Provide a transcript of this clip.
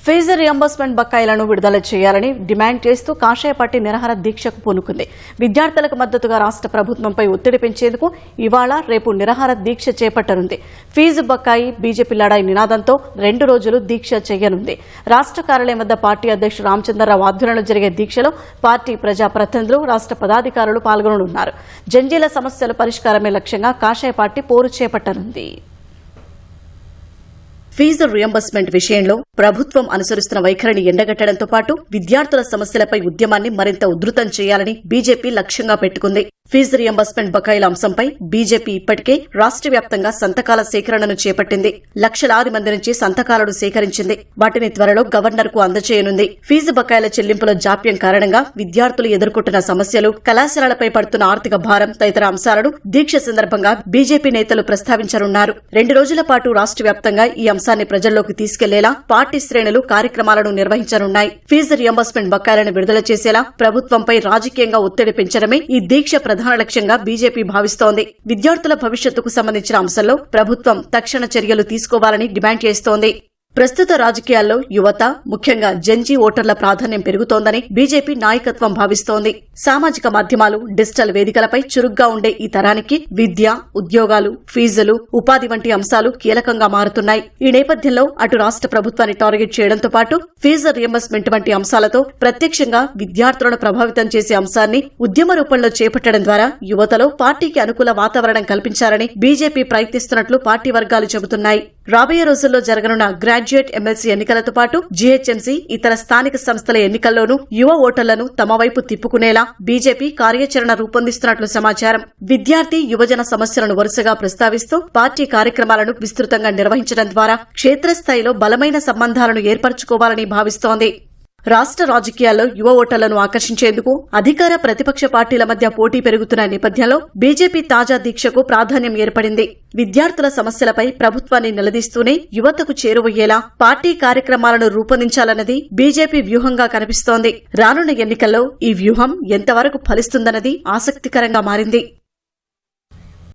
Fee reimbursement బకాయిలను విడుదల చేయాలని డిమాండ్ చేస్తూ కాషాయ పార్టీ నిరాహార దీక్షకు పూనుకుంది. విద్యార్థులకు మద్దతుగా రాష్ట్ర ప్రభుత్వంపై ఒత్తిడి పెంచేందుకు ఇవాళ రేపు నిరాహార దీక్ష చేపట్టనుంది. ఫీజు బకాయి బీజేపీ లడాయి నినాదంతో 2 రోజులు దీక్ష చేయనుంది. రాష్ట్ర కార్యాలయం వద్ద పార్టీ అధ్యక్షుడు రామచంద్రరావు ఆధ్వర్యంలో జరిగే దీక్షలో పార్టీ ప్రజాప్రతినిధులు, రాష్ట్ర పదాధికారులు పాల్గొననున్నారు. జంజీల సమస్యల పరిష్కారమే లక్ష్యంగా కాషాయ పార్టీ పోరు చేపట్టనుంది. ఫీజు రియంబర్స్మెంట్ విషయంలో ప్రభుత్వం అనుసరిస్తున్న వైఖరిని ఎండగట్టడంతో పాటు విద్యార్థుల సమస్యలపై ఉద్యమాన్ని మరింత ఉధృతం చేయాలని బీజేపీ లక్ష్యంగా పెట్టుకుంది. ఫీజు రియంబర్స్మెంట్ బకాయిల అంశంపై బీజేపీ ఇప్పటికే రాష్ట్ర వ్యాప్తంగా సంతకాల సేకరణను చేపట్టింది. లక్షలాది మంది నుంచి సంతకాలను సేకరించింది. వాటిని త్వరలో గవర్నర్ కు అందజేయనుంది. ఫీజు బకాయిల చెల్లింపుల జాప్యం కారణంగా విద్యార్థులు ఎదుర్కొంటున్న సమస్యలు, కళాశాలలపై పడుతున్న ఆర్థిక భారం తదితర అంశాలను దీక్ష సందర్భంగా బీజేపీ నేతలు ప్రస్తావించనున్నారు. 2 రోజుల పాటు రాష్ట్ర వ్యాప్తంగా ఈ అంశాన్ని ప్రజల్లోకి తీసుకెళ్లేలా పార్టీ శ్రేణులు కార్యక్రమాలను నిర్వహించనున్నాయి. ఫీజు రియంబర్స్మెంట్ బకాయిలను విడుదల చేసేలా ప్రభుత్వంపై రాజకీయంగా ఒత్తిడి పెంచడమే ఈ దీక్ష ప్రధాన లక్ష్యంగా బీజేపీ భావిస్తోంది. విద్యార్థుల భవిష్యత్తుకు సంబంధించిన అంశంలో ప్రభుత్వం తక్షణ చర్యలు తీసుకోవాలని డిమాండ్ చేస్తోంది. ప్రస్తుత రాజకీయాల్లో యువత, ముఖ్యంగా జెన్జీ ఓటర్ల ప్రాధాన్యం పెరుగుతోందని బీజేపీ నాయకత్వం భావిస్తోంది. సామాజిక మాధ్యమాలు, డిజిటల్ వేదికలపై చురుగ్గా ఉండే ఈ తరానికి విద్య, ఉద్యోగాలు, ఫీజులు, ఉపాధి వంటి అంశాలు కీలకంగా మారుతున్నాయి. ఈ నేపథ్యంలో అటు రాష్ట్ర ప్రభుత్వాన్ని టార్గెట్ చేయడంతో పాటు ఫీజు రియంబర్స్మెంట్ వంటి అంశాలతో ప్రత్యక్షంగా విద్యార్థులను ప్రభావితం చేసే అంశాన్ని ఉద్యమ రూపంలో చేపట్టడం ద్వారా యువతలో పార్టీకి అనుకూల వాతావరణం కల్పించాలని బీజేపీ ప్రయత్నిస్తున్నట్లు పార్టీ వర్గాలు చెబుతున్నాయి. రాబోయే రోజుల్లో జరగనున్న గ్రాడ్యుయేట్ ఎమ్మెల్సీ ఎన్నికలతో పాటు జీహెచ్ఎంసీ, ఇతర స్థానిక సంస్థల ఎన్నికల్లోనూ యువ ఓటర్లను తమ వైపు తిప్పుకునేలా బీజేపీ కార్యాచరణ రూపొందిస్తున్నట్లు సమాచారం. విద్యార్థి, యువజన సమస్యలను వరుసగా ప్రస్తావిస్తూ పార్టీ కార్యక్రమాలను విస్తృతంగా నిర్వహించడం ద్వారా క్షేత్రస్థాయిలో బలమైన సంబంధాలను ఏర్పరచుకోవాలని భావిస్తోంది. రాష్ట్ర రాజకీయాల్లో యువ ఓటర్లను ఆకర్షించేందుకు అధికార, ప్రతిపక్ష పార్టీల మధ్య పోటీ పెరుగుతున్న నేపథ్యంలో బీజేపీ తాజా దీక్షకు ప్రాధాన్యం ఏర్పడింది. విద్యార్థుల సమస్యలపై ప్రభుత్వాన్ని నిలదీస్తూనే యువతకు చేరువయ్యేలా పార్టీ కార్యక్రమాలను రూపొందించాలన్నది బీజేపీ వ్యూహంగా కనిపిస్తోంది. రానున్న ఎన్నికల్లో ఈ వ్యూహం ఎంతవరకు ఫలిస్తుందన్నది ఆసక్తికరంగా మారింది.